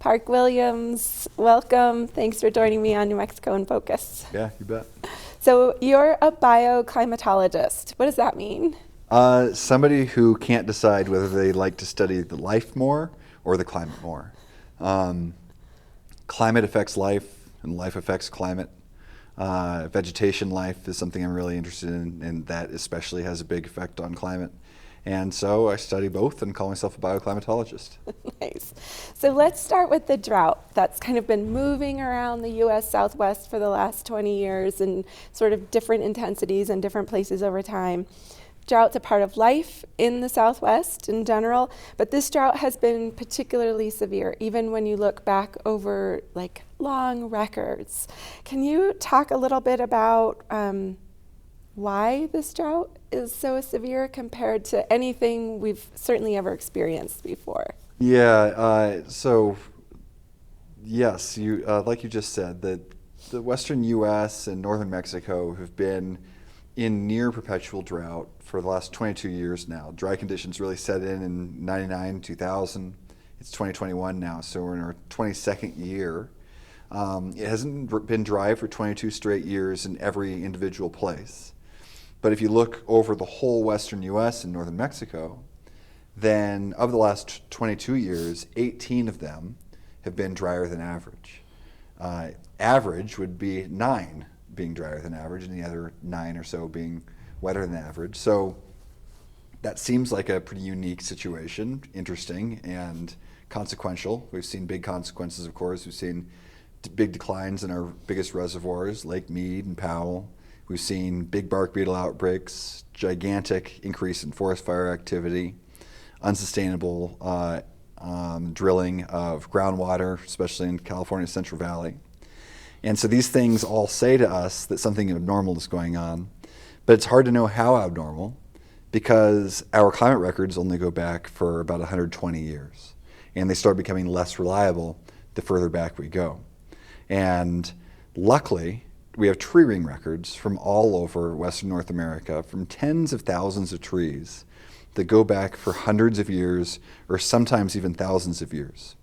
Park Williams, welcome. Thanks for joining me on New Mexico in Focus. Yeah, you bet. So you're a bioclimatologist. What does that mean? Somebody who can't decide whether they like to study the life more or the climate more. Climate affects life, and life affects climate. Vegetation life is something I'm really interested in, and that especially has a big effect on climate. And so I study both and call myself a bioclimatologist. Nice. So let's start with the drought that's kind of been moving around the U.S. Southwest for the last 20 years in sort of different intensities and different places over time. Drought's a part of life in the Southwest in general, but this drought has been particularly severe, even when you look back over like long records. Can you talk a little bit about why this drought is so severe compared to anything we've certainly ever experienced before? Yeah, so yes, like you just said, the western U.S. and northern Mexico have been in near perpetual drought for the last 22 years now. Dry conditions really set in 99, 2000. It's 2021 now, so we're in our 22nd year. It hasn't been dry for 22 straight years in every individual place. But if you look over the whole western U.S. and northern Mexico, then of the last 22 years, 18 of them have been drier than average. Average would be 9 being drier than average, and the other 9 or so being wetter than average. So that seems like a pretty unique situation, interesting and consequential. We've seen big consequences, of course. We've seen big declines in our biggest reservoirs, Lake Mead and Powell. We've seen big bark beetle outbreaks, gigantic increase in forest fire activity, unsustainable drilling of groundwater, especially in California's Central Valley. And so these things all say to us that something abnormal is going on, but it's hard to know how abnormal because our climate records only go back for about 120 years, and they start becoming less reliable the further back we go. And luckily, we have tree ring records from all over Western North America, from tens of thousands of trees that go back for hundreds of years or sometimes even thousands of years.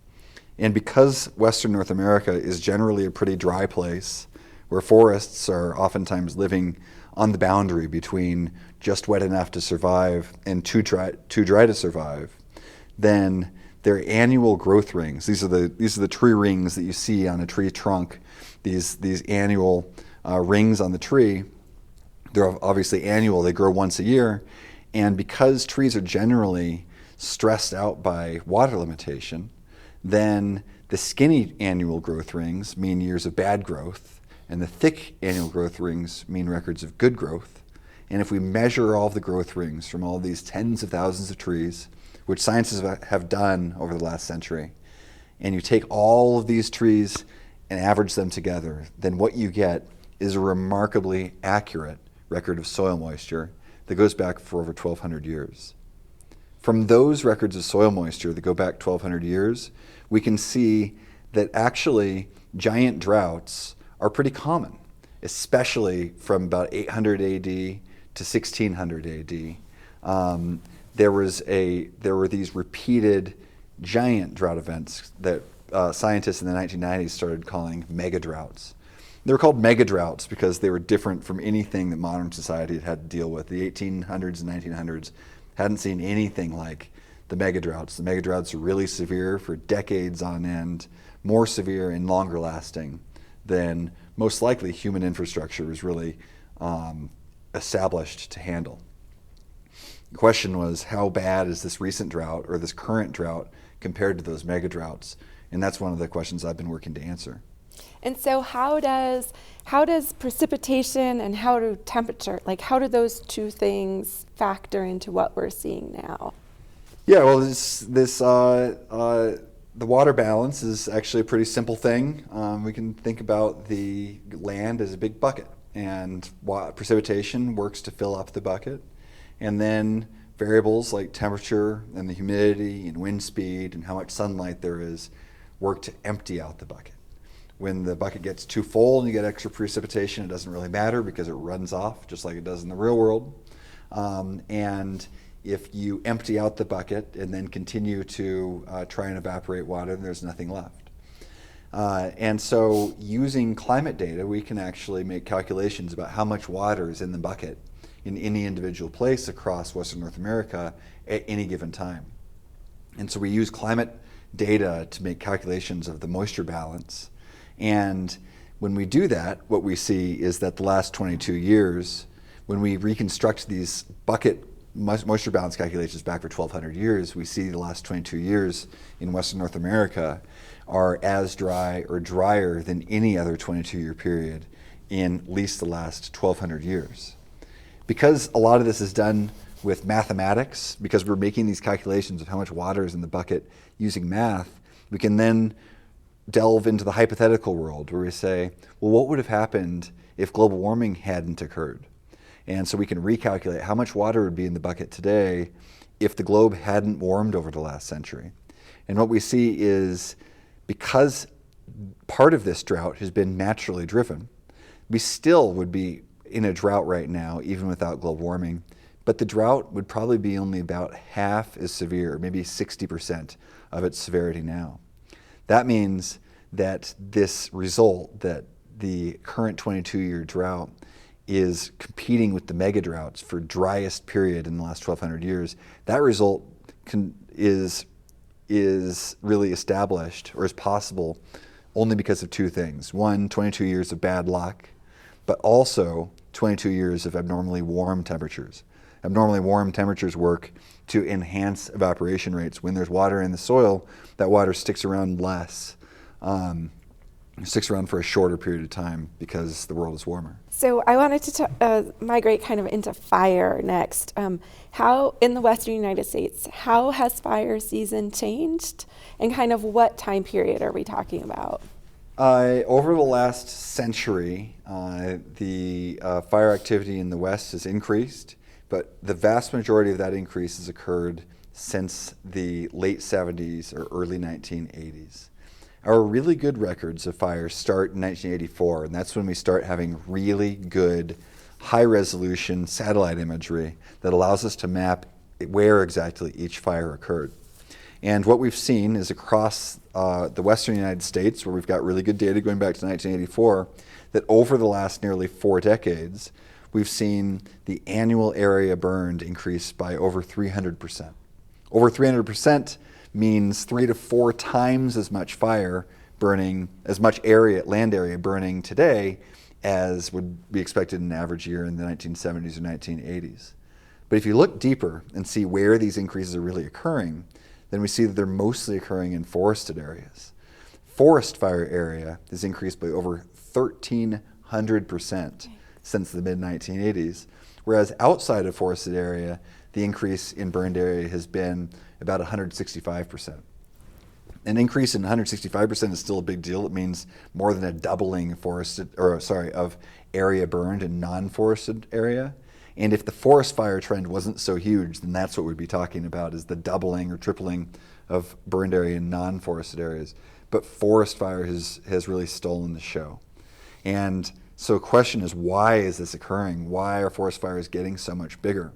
And because Western North America is generally a pretty dry place, where forests are oftentimes living on the boundary between just wet enough to survive and too dry to survive, then their annual growth rings, these are the tree rings that you see on a tree trunk, these annual rings on the tree, they're obviously annual, they grow once a year, and because trees are generally stressed out by water limitation, then the skinny annual growth rings mean years of bad growth, and the thick annual growth rings mean records of good growth. And if we measure all of the growth rings from all these tens of thousands of trees, which scientists have done over the last century, and you take all of these trees and average them together, then what you get is a remarkably accurate record of soil moisture that goes back for over 1,200 years. From those records of soil moisture that go back 1,200 years, we can see that actually giant droughts are pretty common, especially from about 800 AD to 1600 AD. There were these repeated giant drought events that scientists in the 1990s started calling mega droughts. They were called mega droughts because they were different from anything that modern society had had to deal with. The 1800s and 1900s hadn't seen anything like the mega droughts. The mega droughts are really severe for decades on end, more severe and longer lasting than most likely human infrastructure was really established to handle. The question was, how bad is this recent drought or this current drought compared to those mega droughts? And that's one of the questions I've been working to answer. And so how does precipitation and how do temperature, like how do those two things factor into what we're seeing now? Yeah, well, the water balance is actually a pretty simple thing. We can think about the land as a big bucket, and precipitation works to fill up the bucket. And then variables like temperature and the humidity and wind speed and how much sunlight there is work to empty out the bucket. When the bucket gets too full and you get extra precipitation, it doesn't really matter because it runs off just like it does in the real world. And if you empty out the bucket and then continue to try and evaporate water, there's nothing left. And so using climate data, we can actually make calculations about how much water is in the bucket in any individual place across Western North America at any given time. And so we use climate data to make calculations of the moisture balance. And when we do that, what we see is that the last 22 years, when we reconstruct these bucket moisture balance calculations back for 1,200 years, we see the last 22 years in Western North America are as dry or drier than any other 22-year period in at least the last 1,200 years. Because a lot of this is done with mathematics, because we're making these calculations of how much water is in the bucket using math, we can then delve into the hypothetical world where we say, well, what would have happened if global warming hadn't occurred? And so we can recalculate how much water would be in the bucket today if the globe hadn't warmed over the last century. And what we see is, because part of this drought has been naturally driven, we still would be in a drought right now, even without global warming, but the drought would probably be only about half as severe, maybe 60% of its severity now. That means that this result, that the current 22-year drought is competing with the mega droughts for driest period in the last 1,200 years, that result is really established, or is possible, only because of two things. One, 22 years of bad luck, but also 22 years of abnormally warm temperatures. Abnormally warm temperatures work to enhance evaporation rates. When there's water in the soil, that water sticks around less, sticks around for a shorter period of time because the world is warmer. So I wanted to migrate kind of into fire next. How, in the Western United States, how has fire season changed, and kind of what time period are we talking about? Over the last century, the fire activity in the West has increased, but the vast majority of that increase has occurred since the late 70s or early 1980s. Our really good records of fires start in 1984, and that's when we start having really good high-resolution satellite imagery that allows us to map where exactly each fire occurred. And what we've seen is across the Western United States, where we've got really good data going back to 1984, that over the last nearly 4 decades, we've seen the annual area burned increase by over 300%. Over 300% means 3 to 4 times as much fire burning, as much area, land area burning today as would be expected in an average year in the 1970s or 1980s. But if you look deeper and see where these increases are really occurring, then we see that they're mostly occurring in forested areas. Forest fire area has increased by over 1,300% since the mid-1980s, whereas outside of forested area, the increase in burned area has been about 165%. An increase in 165% is still a big deal. It means more than a doubling of area burned in non-forested area. And if the forest fire trend wasn't so huge, then that's what we'd be talking about, is the doubling or tripling of burned area in non-forested areas. But forest fire has really stolen the show. And so the question is, why is this occurring? Why are forest fires getting so much bigger?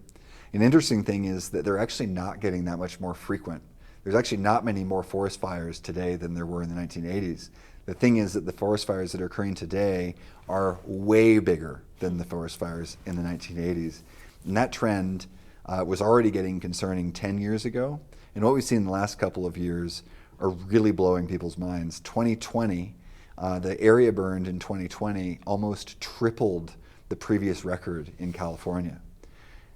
An interesting thing is that they're actually not getting that much more frequent. There's actually not many more forest fires today than there were in the 1980s. The thing is that the forest fires that are occurring today are way bigger than the forest fires in the 1980s. And that trend was already getting concerning 10 years ago. And what we've seen in the last couple of years are really blowing people's minds. 2020, the area burned in 2020 almost tripled the previous record in California.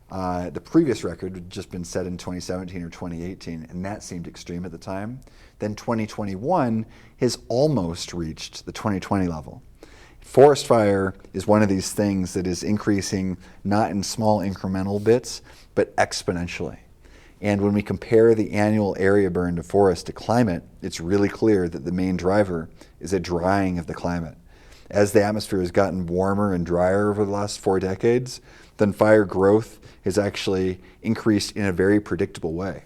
The previous record had just been set in 2017 or 2018, and that seemed extreme at the time. Then 2021 has almost reached the 2020 level. Forest fire is one of these things that is increasing not in small incremental bits, but exponentially. And when we compare the annual area burned of forest to climate, it's really clear that the main driver is a drying of the climate. As the atmosphere has gotten warmer and drier over the last 4 decades, then fire growth has actually increased in a very predictable way.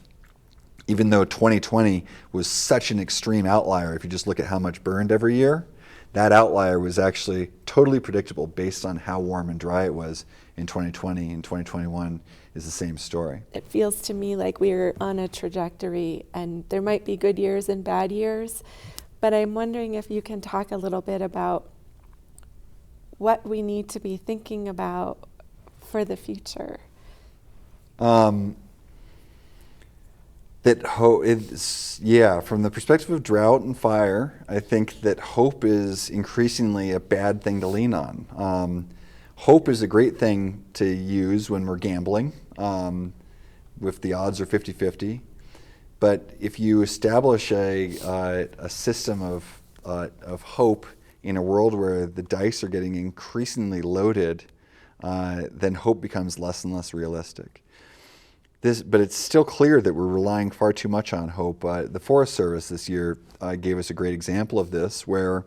Even though 2020 was such an extreme outlier, if you just look at how much burned every year, that outlier was actually totally predictable based on how warm and dry it was in 2020, and 2021 is the same story. It feels to me like we're on a trajectory, and there might be good years and bad years, but I'm wondering if you can talk a little bit about what we need to be thinking about for the future. From the perspective of drought and fire, I think that hope is increasingly a bad thing to lean on. Hope is a great thing to use when we're gambling, if the odds are 50-50. But if you establish a system of hope in a world where the dice are getting increasingly loaded, then hope becomes less and less realistic. But it's still clear that we're relying far too much on hope. The Forest Service this year gave us a great example of this, where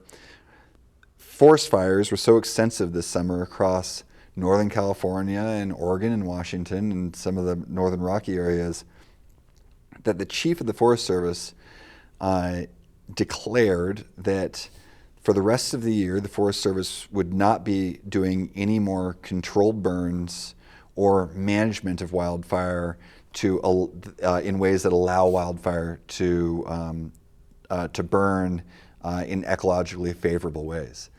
forest fires were so extensive this summer across Northern California and Oregon and Washington and some of the northern Rocky areas that the chief of the Forest Service declared that for the rest of the year, the Forest Service would not be doing any more controlled burns or management of wildfire in ways that allow wildfire to burn in ecologically favorable ways.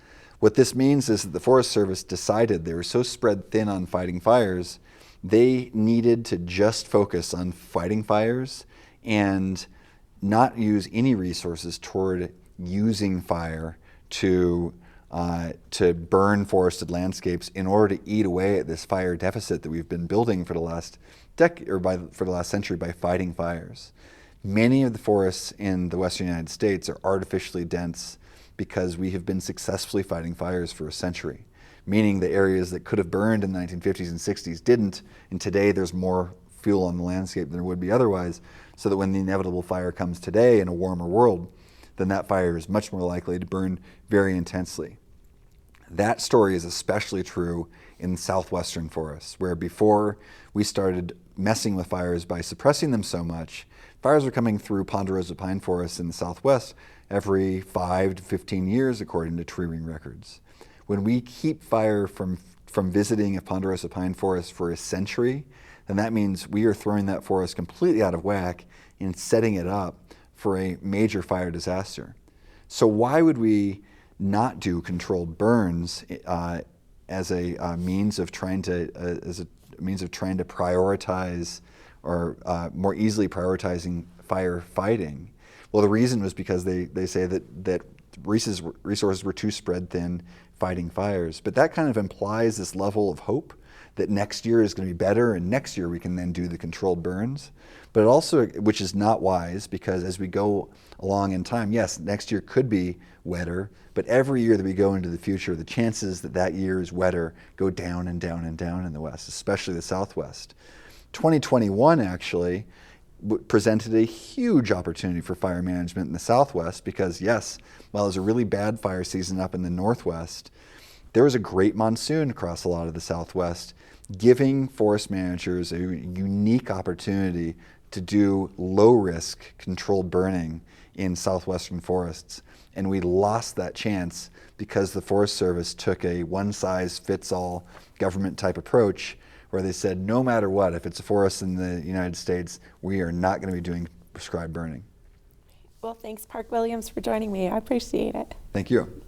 What this means is that the Forest Service decided they were so spread thin on fighting fires, they needed to just focus on fighting fires and not use any resources toward using fire to burn forested landscapes in order to eat away at this fire deficit that we've been building for the last decade or for the last century by fighting fires. Many of the forests in the western United States are artificially dense because we have been successfully fighting fires for a century, meaning the areas that could have burned in the 1950s and 60s didn't, and today there's more fuel on the landscape than there would be otherwise, so that when the inevitable fire comes today in a warmer world, then that fire is much more likely to burn very intensely. That story is especially true in southwestern forests, where before we started messing with fires by suppressing them so much, fires were coming through ponderosa pine forests in the southwest every 5 to 15 years, according to tree ring records. When we keep fire from visiting a ponderosa pine forest for a century, then that means we are throwing that forest completely out of whack and setting it up for a major fire disaster. So why would we not do controlled burns as a means of trying to prioritize or more easily prioritizing firefighting? Well, the reason was because they say that resources were too spread thin fighting fires. But that kind of implies this level of hope that next year is going to be better, and next year we can then do the controlled burns. But it also, which is not wise, because as we go along in time, yes, next year could be wetter, but every year that we go into the future, the chances that that year is wetter go down and down and down in the West, especially the Southwest. 2021 actually presented a huge opportunity for fire management in the Southwest because, yes, while it was a really bad fire season up in the Northwest, there was a great monsoon across a lot of the Southwest, giving forest managers a unique opportunity to do low-risk controlled burning in southwestern forests. And we lost that chance because the Forest Service took a one-size-fits-all government-type approach where they said, no matter what, if it's a forest in the United States, we are not going to be doing prescribed burning. Well, thanks, Park Williams, for joining me. I appreciate it. Thank you.